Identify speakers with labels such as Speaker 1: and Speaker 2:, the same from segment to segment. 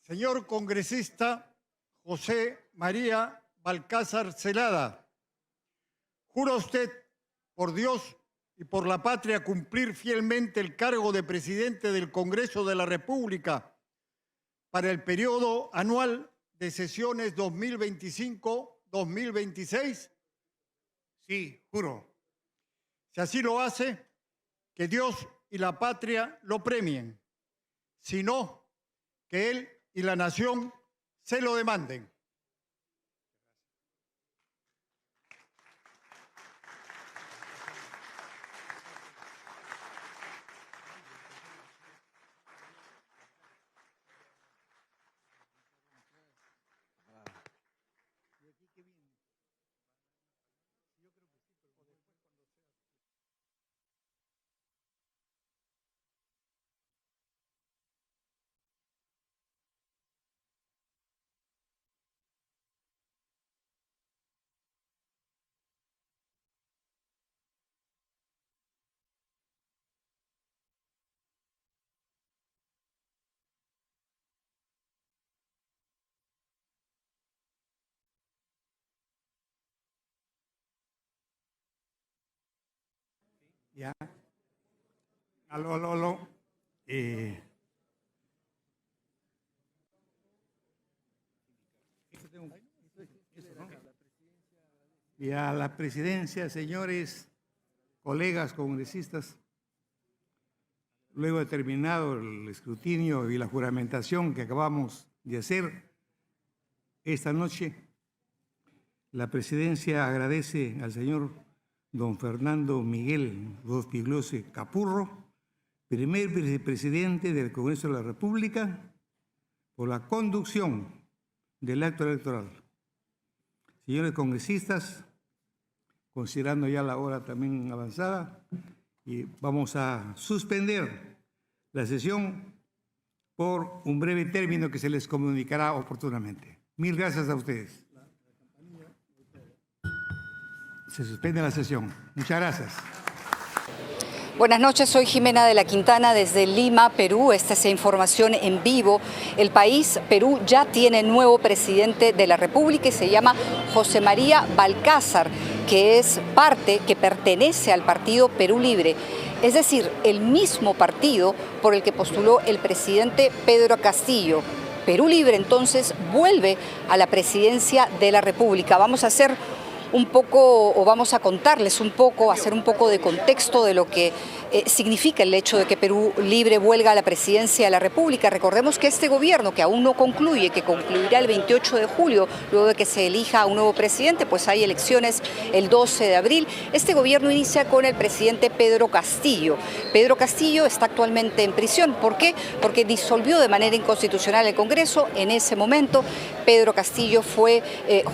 Speaker 1: Señor congresista José María Balcázar Zelada, ¿jura usted por Dios y por la patria cumplir fielmente el cargo de presidente del Congreso de la República para el periodo anual de sesiones 2025-2026?
Speaker 2: Sí, juro.
Speaker 1: Si así lo hace, que Dios y la patria lo premien. Si no, que él y la nación se lo demanden.
Speaker 2: Ya. Aló. Y a la presidencia, señores, colegas congresistas, luego de terminado el escrutinio y la juramentación que acabamos de hacer esta noche, la presidencia agradece al señor don Fernando Miguel Rospigliosi Capurro, primer vicepresidente del Congreso de la República, por la conducción del acto electoral. Señores congresistas, considerando ya la hora también avanzada, y vamos a suspender la sesión por un breve término que se les comunicará oportunamente. Mil gracias a ustedes. Se suspende la sesión. Muchas gracias.
Speaker 3: Buenas noches, soy Jimena de la Quintana desde Lima, Perú. Esta es información en vivo. El país, Perú, ya tiene nuevo presidente de la República y se llama José María Balcázar, que pertenece al partido Perú Libre. Es decir, el mismo partido por el que postuló el presidente Pedro Castillo. Perú Libre entonces vuelve a la presidencia de la República. Vamos a contarles un poco, hacer un poco de contexto de lo que significa el hecho de que Perú Libre vuelva a la presidencia de la República. Recordemos que este gobierno, que aún no concluye, que concluirá el 28 de julio, luego de que se elija a un nuevo presidente, pues hay elecciones el 12 de abril. Este gobierno inicia con el presidente Pedro Castillo. Pedro Castillo está actualmente en prisión. ¿Por qué? Porque disolvió de manera inconstitucional el Congreso. En ese momento, Pedro Castillo fue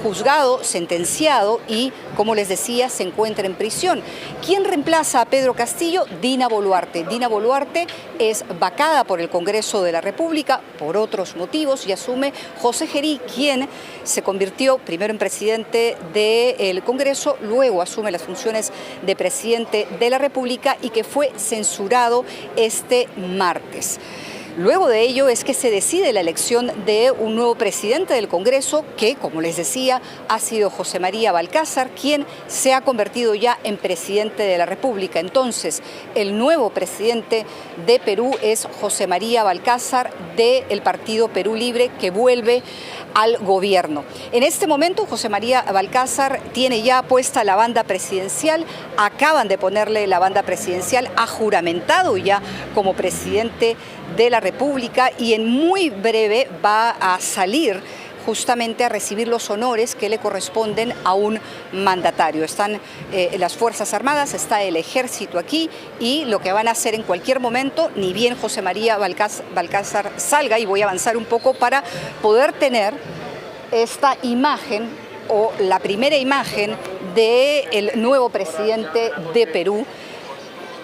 Speaker 3: juzgado, sentenciado y, como les decía, se encuentra en prisión. ¿Quién reemplaza a Pedro Castillo? Dina Boluarte. Dina Boluarte es vacada por el Congreso de la República por otros motivos y asume José Gerí, quien se convirtió primero en presidente del Congreso, luego asume las funciones de presidente de la República y que fue censurado este martes. Luego de ello es que se decide la elección de un nuevo presidente del Congreso que, como les decía, ha sido José María Balcázar, quien se ha convertido ya en presidente de la República. Entonces, el nuevo presidente de Perú es José María Balcázar del partido Perú Libre, que vuelve al gobierno. En este momento, José María Balcázar tiene ya puesta la banda presidencial, acaban de ponerle la banda presidencial, ha juramentado ya como presidente de la República y en muy breve va a salir justamente a recibir los honores que le corresponden a un mandatario. Están las Fuerzas Armadas, está el Ejército aquí y lo que van a hacer en cualquier momento, ni bien José María Balcázar salga, y voy a avanzar un poco para poder tener esta imagen o la primera imagen del nuevo presidente de Perú,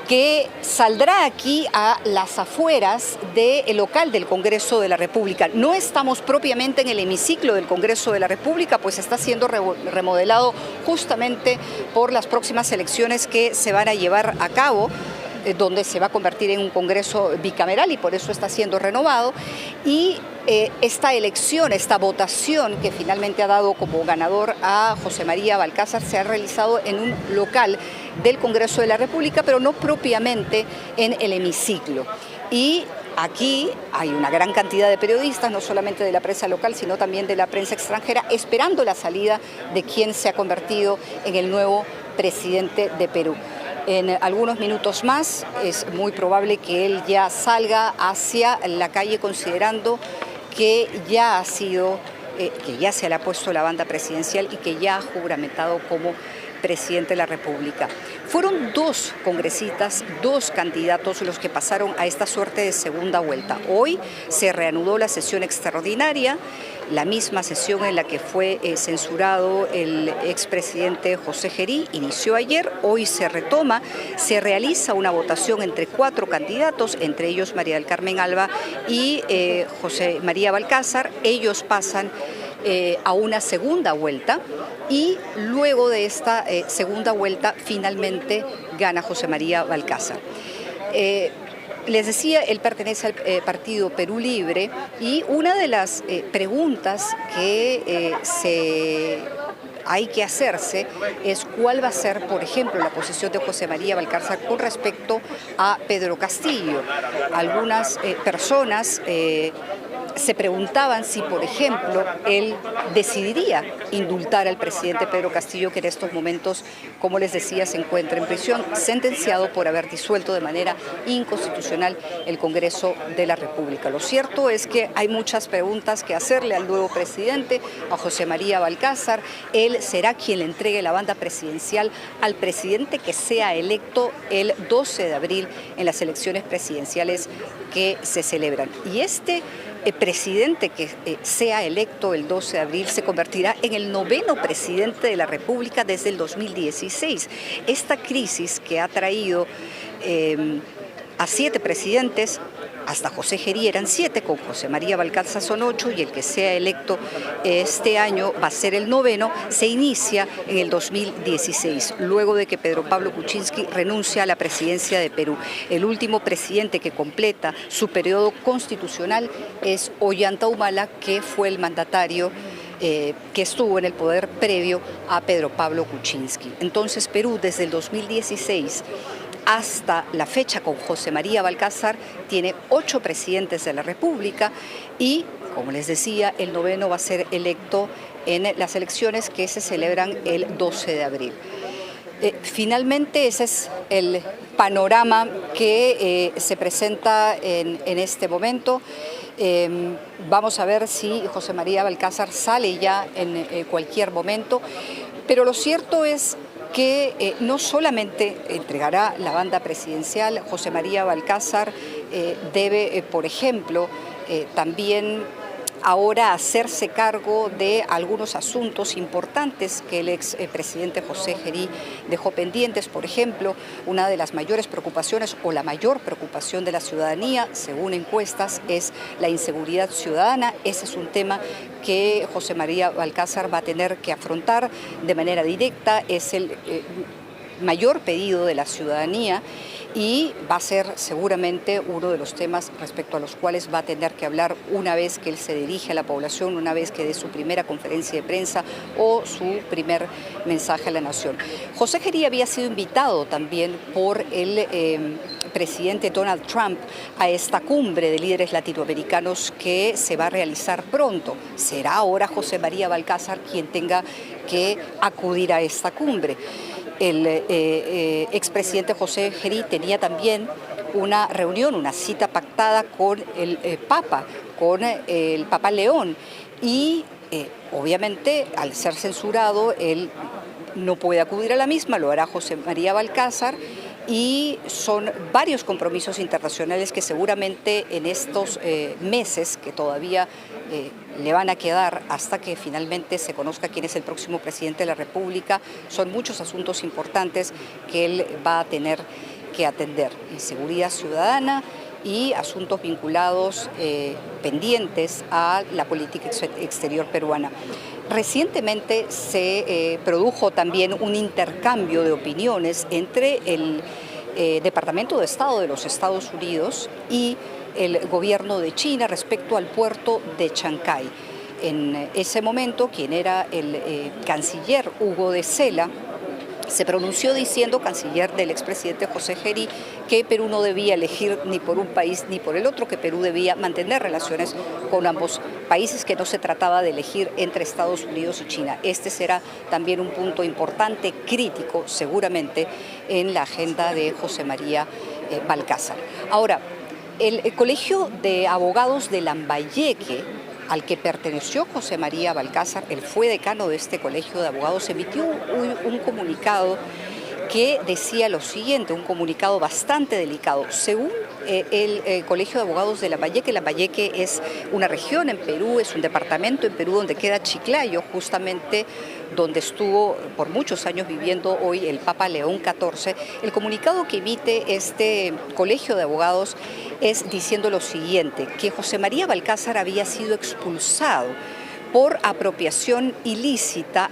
Speaker 3: que saldrá aquí a las afueras del local del Congreso de la República. No estamos propiamente en el hemiciclo del Congreso de la República, pues está siendo remodelado justamente por las próximas elecciones que se van a llevar a cabo. donde se va a convertir en un Congreso bicameral y por eso está siendo renovado. Y esta elección, esta votación que finalmente ha dado como ganador a José María Balcázar se ha realizado en un local del Congreso de la República, pero no propiamente en el hemiciclo. Y aquí hay una gran cantidad de periodistas, no solamente de la prensa local, sino también de la prensa extranjera, esperando la salida de quien se ha convertido en el nuevo presidente de Perú. En algunos minutos más es muy probable que él ya salga hacia la calle, considerando que ya ha sido, que ya se le ha puesto la banda presidencial y que ya ha juramentado como presidente de la República. Fueron 2 congresistas, 2 candidatos los que pasaron a esta suerte de segunda vuelta. Hoy se reanudó la sesión extraordinaria, la misma sesión en la que fue censurado el expresidente José Gerí, inició ayer, hoy se retoma, se realiza una votación entre 4 candidatos, entre ellos María del Carmen Alba y José María Balcázar. Ellos pasan a una segunda vuelta y luego de esta segunda vuelta finalmente gana José María Balcázar. Les decía, él pertenece al partido Perú Libre y una de las preguntas que hay que hacerse es cuál va a ser, por ejemplo, la posición de José María Balcázar con respecto a Pedro Castillo. Algunas personas se preguntaban si, por ejemplo, él decidiría indultar al presidente Pedro Castillo, que en estos momentos, como les decía, se encuentra en prisión, sentenciado por haber disuelto de manera inconstitucional el Congreso de la República. Lo cierto es que hay muchas preguntas que hacerle al nuevo presidente, a José María Balcázar. Él será quien le entregue la banda presidencial al presidente que sea electo el 12 de abril en las elecciones presidenciales que se celebran. Y este presidente que sea electo el 12 de abril se convertirá en el 9º presidente de la República desde el 2016. Esta crisis que ha traído a 7 presidentes, hasta José Gerí eran 7, con José María Balcázar son 8 y el que sea electo este año va a ser el 9º, se inicia en el 2016, luego de que Pedro Pablo Kuczynski renuncia a la presidencia de Perú. El último presidente que completa su periodo constitucional es Ollanta Humala, que fue el mandatario que estuvo en el poder previo a Pedro Pablo Kuczynski. Entonces Perú desde el 2016 hasta la fecha con José María Balcázar tiene 8 presidentes de la República y, como les decía, el 9º va a ser electo en las elecciones que se celebran el 12 de abril. Finalmente ese es el panorama que se presenta en este momento. Vamos a ver si José María Balcázar sale ya en cualquier momento, pero lo cierto es que no solamente entregará la banda presidencial, José María Balcázar debe, por ejemplo, también ahora hacerse cargo de algunos asuntos importantes que el expresidente José Gerí dejó pendientes. Por ejemplo, una de las mayores preocupaciones o la mayor preocupación de la ciudadanía, según encuestas, es la inseguridad ciudadana. Ese es un tema que José María Balcázar va a tener que afrontar de manera directa. Es el mayor pedido de la ciudadanía y va a ser seguramente uno de los temas respecto a los cuales va a tener que hablar una vez que él se dirige a la población, una vez que dé su primera conferencia de prensa o su primer mensaje a la nación. José Gerí había sido invitado también por el presidente Donald Trump a esta cumbre de líderes latinoamericanos que se va a realizar pronto. Será ahora José María Balcázar quien tenga que acudir a esta cumbre. El expresidente José Gerí tenía también una reunión, una cita pactada con el Papa León y obviamente al ser censurado él no puede acudir a la misma, lo hará José María Balcázar y son varios compromisos internacionales que seguramente en estos meses que todavía le van a quedar hasta que finalmente se conozca quién es el próximo presidente de la República. Son muchos asuntos importantes que él va a tener que atender. Inseguridad ciudadana y asuntos vinculados pendientes a la política exterior peruana. Recientemente se produjo también un intercambio de opiniones entre el Departamento de Estado de los Estados Unidos y el gobierno de China respecto al puerto de Chancay. En ese momento, quien era el canciller Hugo de Sela se pronunció diciendo, canciller del expresidente José Gerí, que Perú no debía elegir ni por un país ni por el otro, que Perú debía mantener relaciones con ambos países, que no se trataba de elegir entre Estados Unidos y China. Este será también un punto importante, crítico, seguramente, en la agenda de José María Balcázar. Ahora, el Colegio de Abogados de Lambayeque, al que perteneció José María Balcázar, él fue decano de este colegio de abogados, emitió un comunicado que decía lo siguiente, un comunicado bastante delicado. Según el Colegio de Abogados de Lambayeque es una región en Perú, es un departamento en Perú donde queda Chiclayo, justamente donde estuvo por muchos años viviendo hoy el Papa León XIV. El comunicado que emite este Colegio de Abogados es diciendo lo siguiente, que José María Balcázar había sido expulsado por apropiación ilícita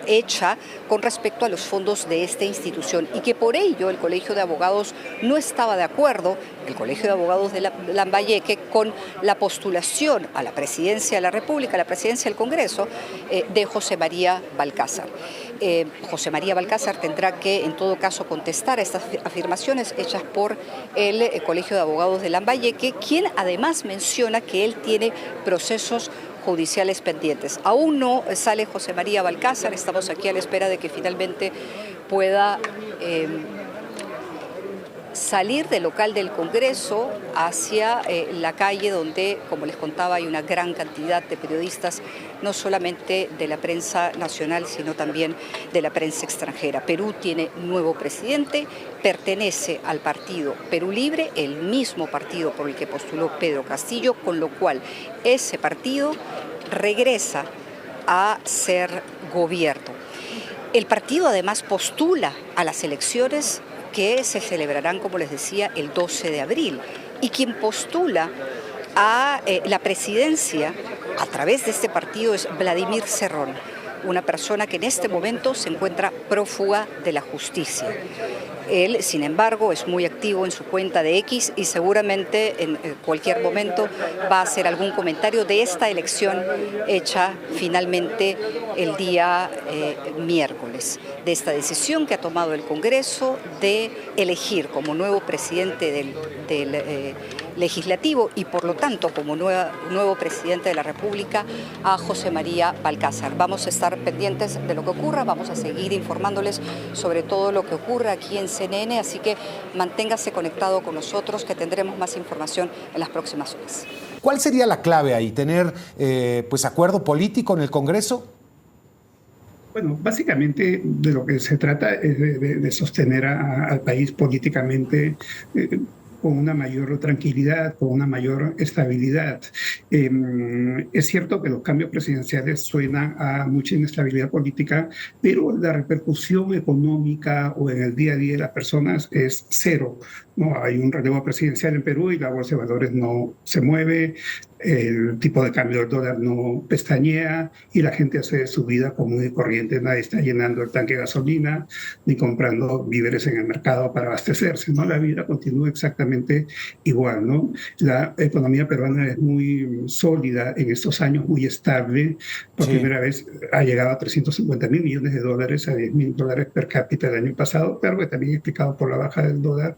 Speaker 3: hecha con respecto a los fondos de esta institución y que por ello el Colegio de Abogados no estaba de acuerdo, el Colegio de Abogados de Lambayeque, con la postulación a la presidencia de la República, a la presidencia del Congreso, de José María Balcázar. José María Balcázar tendrá que, en todo caso, contestar a estas afirmaciones hechas por el Colegio de Abogados de Lambayeque, quien además menciona que él tiene procesos judiciales pendientes. Aún no sale José María Balcázar, estamos aquí a la espera de que finalmente pueda salir del local del Congreso hacia la calle donde, como les contaba, hay una gran cantidad de periodistas, no solamente de la prensa nacional, sino también de la prensa extranjera. Perú tiene nuevo presidente, pertenece al partido Perú Libre, el mismo partido por el que postuló Pedro Castillo, con lo cual ese partido regresa a ser gobierno. El partido además postula a las elecciones que se celebrarán, como les decía, el 12 de abril. Y quien postula a la presidencia a través de este partido es Vladimir Cerrón, una persona que en este momento se encuentra prófuga de la justicia. Él, sin embargo, es muy activo en su cuenta de X y seguramente en cualquier momento va a hacer algún comentario de esta elección hecha finalmente el día miércoles, de esta decisión que ha tomado el Congreso de elegir como nuevo presidente del Legislativo y por lo tanto como nuevo presidente de la República a José María Balcázar. Vamos a estar pendientes de lo que ocurra, vamos a seguir informándoles sobre todo lo que ocurre aquí en CNN, así que manténgase conectado con nosotros que tendremos más información en las próximas horas.
Speaker 4: ¿Cuál sería la clave ahí? ¿Tener pues acuerdo político en el Congreso?
Speaker 2: Bueno, básicamente de lo que se trata es de sostener al país políticamente con una mayor tranquilidad, con una mayor estabilidad. Es cierto que los cambios presidenciales suenan a mucha inestabilidad política, pero la repercusión económica o en el día a día de las personas es cero, ¿no? Hay un relevo presidencial en Perú y la bolsa de valores no se mueve, el tipo de cambio del dólar no pestañea y la gente hace su vida común y corriente. Nadie está llenando el tanque de gasolina ni comprando víveres en el mercado para abastecerse, ¿no? La vida continúa exactamente igual, ¿no? La economía peruana es muy sólida en estos años, muy estable. Por primera vez ha llegado a 350.000 millones de dólares, a 10.000 dólares per cápita el año pasado, pero que también explicado por la baja del dólar.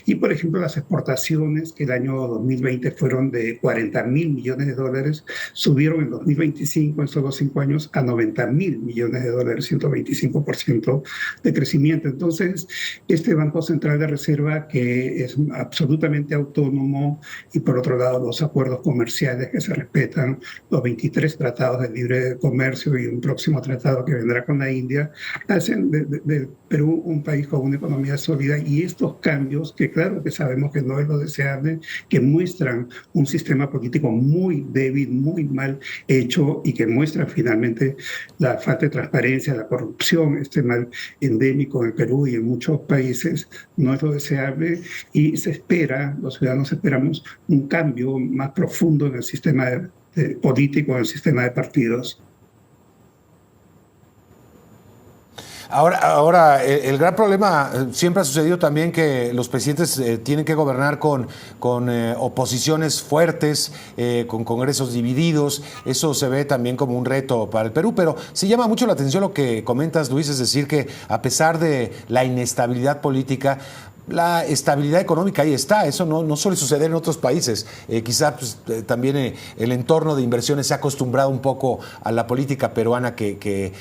Speaker 2: Y, por ejemplo, las exportaciones, que el año 2020 fueron de 40.000 millones de dólares, subieron en 2025, en solo 5 años, a 90.000 millones de dólares, 125% de crecimiento. Entonces, este Banco Central de Reserva, que es absolutamente autónomo, y por otro lado, los acuerdos comerciales que se respetan, los 23 tratados de libre comercio y un próximo tratado que vendrá con la India, hacen de Perú un país con una economía sólida, y estos cambios, que claro que sabemos que no es lo deseable, que muestran un sistema político muy débil, muy mal hecho y que muestran finalmente la falta de transparencia, la corrupción, este mal endémico en Perú y en muchos países, no es lo deseable y se espera, los ciudadanos esperamos un cambio más profundo en el sistema político, en el sistema de partidos.
Speaker 4: Ahora el gran problema siempre ha sucedido también que los presidentes tienen que gobernar con oposiciones fuertes, con congresos divididos. Eso se ve también como un reto para el Perú, pero sí llama mucho la atención lo que comentas, Luis, es decir, que a pesar de la inestabilidad política, la estabilidad económica ahí está. Eso no suele suceder en otros países. Quizá pues, también el entorno de inversiones se ha acostumbrado un poco a la política peruana te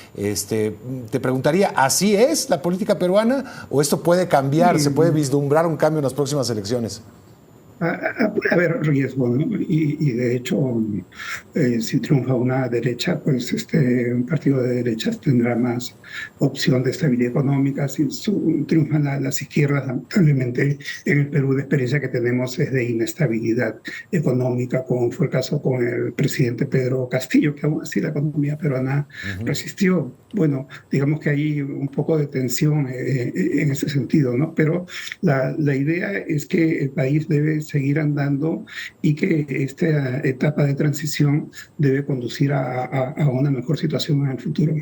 Speaker 4: preguntaría, ¿así es la política peruana o esto puede cambiar? ¿Se puede vislumbrar un cambio en las próximas elecciones?
Speaker 5: Puede haber riesgo, ¿no? Y de hecho, si triunfa una derecha, pues un partido de derechas tendrá más opción de estabilidad económica. Si triunfan las izquierdas, lamentablemente en el Perú la experiencia que tenemos es de inestabilidad económica, como fue el caso con el presidente Pedro Castillo, que aún así la economía peruana resistió. Bueno, digamos que hay un poco de tensión en ese sentido, ¿no? Pero la idea es que el país debe seguir andando y que esta etapa de transición debe conducir a una mejor situación en el futuro.